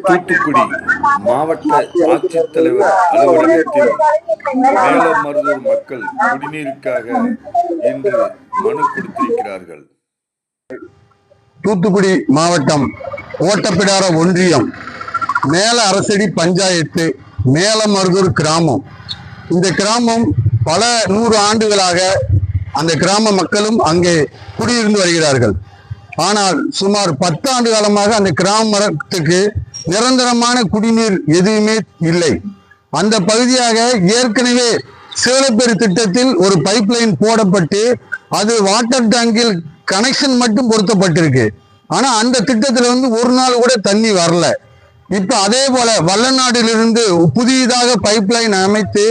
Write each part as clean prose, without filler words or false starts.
தூத்துக்குடி மாவட்ட ஆட்சித்தலைவர் அலுவலகத்தில் மேலமருதூர் மக்கள் குடிநீருக்காக இன்று மனு கொடுத்திருக்கிறார்கள். தூத்துக்குடி மாவட்டம் ஓட்டப்பிடார ஒன்றியம் மேல அரசடி பஞ்சாயத்து மேலமருதூர் கிராமம். இந்த கிராமம் பல 100 ஆண்டுகளாக அந்த கிராம மக்களும் அங்கே குடியிருந்து வருகிறார்கள். ஆனால் சுமார் 10 ஆண்டு காலமாக அந்த கிராமத்துக்கு நிரந்தரமான குடிநீர் எதுவுமே இல்லை. அந்த பகுதியாக ஏற்கனவே சேலப்பேரி திட்டத்தில் ஒரு பைப் லைன் போடப்பட்டு அது வாட்டர் டேங்கில் கனெக்ஷன் மட்டும் பொருத்தப்பட்டிருக்கு. ஆனா அந்த திட்டத்துல ஒரு நாள் கூட தண்ணி வரல. இப்ப அதே போல வல்லநாட்டிலிருந்து புதியதாக பைப் லைன் அமைத்து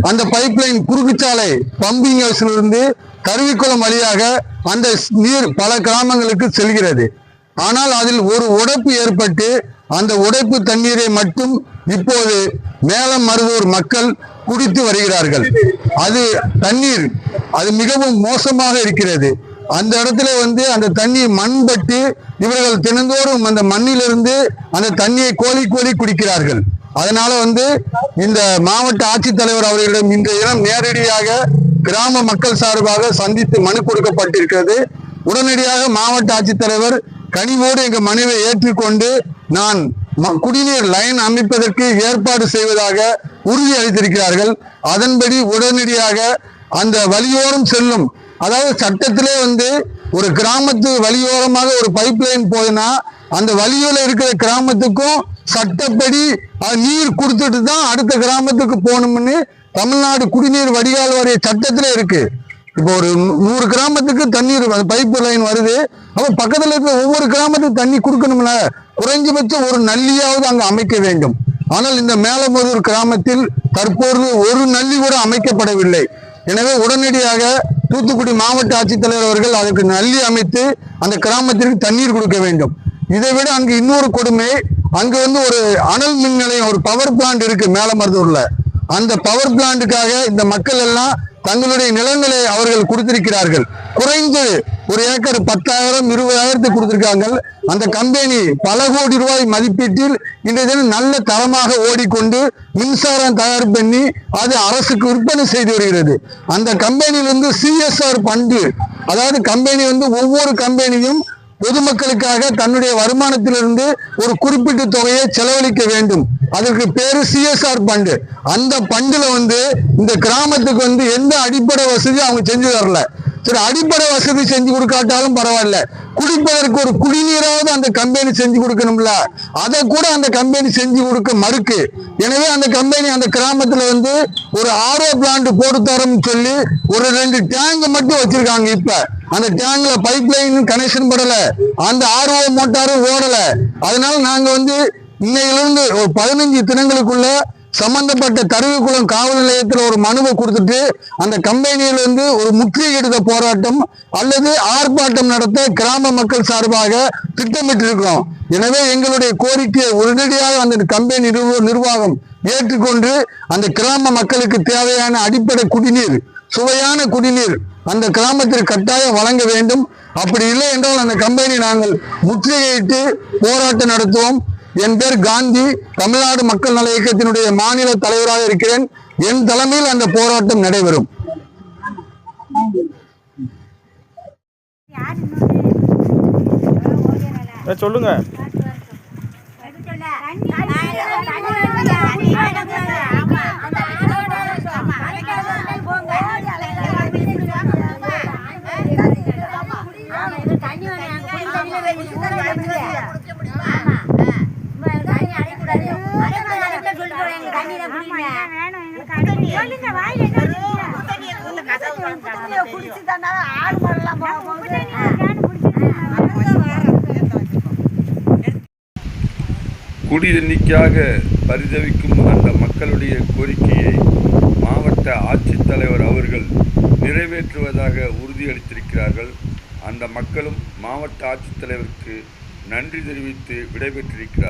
அந்த பைப் லைன் குறுக்குச்சாலை பம்பிங் ஹவுஸிலிருந்து கருவிக்குளம் வழியாக அந்த நீர் பல கிராமங்களுக்கு செல்கிறது. ஆனால் அதில் ஒரு உடைப்பு ஏற்பட்டு அந்த உடைப்பு தண்ணீரை மட்டும் இப்போது மேலமருதூர் மக்கள் குடித்து வருகிறார்கள். அது தண்ணீர் அது மிகவும் மோசமாக இருக்கிறது. அந்த இடத்துல அந்த தண்ணீர் மண்பட்டு இவர்கள் தினந்தோறும் அந்த மண்ணிலிருந்து அந்த தண்ணியை கோழி குடிக்கிறார்கள். அதனால இந்த மாவட்ட ஆட்சித்தலைவர் அவர்களிடம் இன்றைய தினம் நேரடியாக கிராம மக்கள் சார்பாக சந்தித்து மனு கொடுக்கப்பட்டிருக்கிறது. உடனடியாக மாவட்ட ஆட்சித்தலைவர் கனிவோடு எங்க மனுவை ஏற்றுக்கொண்டு நான் குடிநீர் லைன் அமைப்பதற்கு ஏற்பாடு செய்வதாக உறுதி அளித்திருக்கிறார்கள். அதன்படி உடனடியாக அந்த வழியோரம் செல்லும், அதாவது சட்டத்திலே ஒரு கிராமத்து வழியோரமாக ஒரு பைப் லைன் போதுன்னா அந்த வழியோல இருக்கிற கிராமத்துக்கும் சட்டப்படி நீர் கொடுத்துட்டு தான் அடுத்த கிராமத்துக்கு போகணும்னு தமிழ்நாடு குடிநீர் வடிகால் வாரிய சட்டத்திலே இருக்கு. இப்போ ஒரு 100 கிராமத்துக்கு தண்ணீர் பைப் லைன் வருது. அப்ப பக்கத்துல இருக்கிற ஒவ்வொரு கிராமத்துக்கு தண்ணி கொடுக்கணும்ல, குறைஞ்சபட்சம் ஒரு நல்லியாவது அங்க அமைக்க வேண்டும். ஆனால் இந்த மேலமருதூர் கிராமத்தில் தற்போது ஒரு நல்லி கூட அமைக்கப்படவில்லை. எனவே உடனடியாக தூத்துக்குடி மாவட்ட ஆட்சித்தலைவர் அவர்கள் அதற்கு நல்லி அமைத்து அந்த கிராமத்திற்கு தண்ணீர் கொடுக்க வேண்டும். இதை விட அங்கு இன்னொரு கொடுமை, அங்கு ஒரு அனல் மின் நிலையம், ஒரு பவர் பிளான்ட் இருக்கு மேலமருதூர்ல. அந்த பவர் பிளான்ட்டுக்காக இந்த மக்கள் எல்லாம் தங்களுடைய நிலங்களை அவர்கள் கொடுத்திருக்கிறார்கள். குறைந்து ஒரு ஏக்கர் 10,000 20,000 கொடுத்திருக்காங்க. அந்த கம்பெனி பல கோடி ரூபாய் மதிப்பீட்டில் இன்றைய தினம் நல்ல தரமாக ஓடிக்கொண்டு மின்சாரம் தயார் பண்ணி அது அரசுக்கு விற்பனை செய்து வருகிறது. அந்த கம்பெனியிலிருந்து CSR ஃபண்டு, அதாவது கம்பெனி ஒவ்வொரு கம்பெனியும் பொதுமக்களுக்காக தன்னுடைய வருமானத்திலிருந்து ஒரு குறிப்பிட்ட தொகையை செலவழிக்க வேண்டும். அதற்கு பேரு CSR ஃபண்டு. அந்த ஃபண்டுல இந்த கிராமத்துக்கு எந்த அடிப்படை வசதி அவங்க செஞ்சு தரல. சரி, அடிப்படை வசதி செஞ்சு கொடுக்காட்டாலும் பரவாயில்ல, குடிப்பதற்கு ஒரு குடிநீராவது அந்த கம்பெனி செஞ்சு கொடுக்கணும்ல, அதை கூட அந்த கம்பெனி செஞ்சு கொடுக்க மறுக்கு. எனவே அந்த கம்பெனி அந்த கிராமத்துல ஒரு RO பிளான்ட் போட்டு தரோம்னு சொல்லி ஒரு 2 டேங்க் மட்டும் வச்சிருக்காங்க. இப்ப அந்த டேங்க்ல பைப் லைன் கனெக்ஷன் படல, அந்த RO மோட்டாரும் ஓடல. அதனால நாங்க இன்னையிலிருந்து ஒரு 15 தினங்களுக்குள்ள சம்பந்தப்பட்ட கருவிக்குளம் காவல் நிலையத்தில் ஒரு மனுவை கொடுத்துட்டு அந்த கம்பெனியில் ஒரு முற்றுகையிடுத போராட்டம் அல்லது ஆர்ப்பாட்டம் நடத்த கிராம மக்கள் சார்பாக திட்டமிட்டிருக்கிறோம். எனவே எங்களுடைய கோரிக்கையை உடனடியாக அந்த கம்பெனி நிர்வாகம் ஏற்றுக்கொண்டு அந்த கிராம மக்களுக்கு தேவையான அடிப்படை குடிநீர், சுவையான குடிநீர் அந்த கிராமத்திற்கு கட்டாயம் வழங்க வேண்டும். அப்படி இல்லை என்றால் அந்த கம்பெனி நாங்கள் முற்றுகையிட்டு போராட்டம் நடத்துவோம். என் பேர் காந்தி, தமிழ்நாடு மக்கள் நல இயக்கத்தினுடைய மாநில தலைவராக இருக்கிறேன். என் தலைமையில் அந்த போராட்டம் நடைபெறும். சொல்லுங்க. குடிநீருக்காக பரிதவிக்கும் அந்த மக்களுடைய கோரிக்கையை மாவட்ட ஆட்சித்தலைவர் அவர்கள் நிறைவேற்றுவதாக உறுதியளித்திருக்கிறார்கள். அந்த மக்களும் மாவட்ட ஆட்சித்தலைவருக்கு நன்றி தெரிவித்து விடைபெற்றிருக்கிறார்.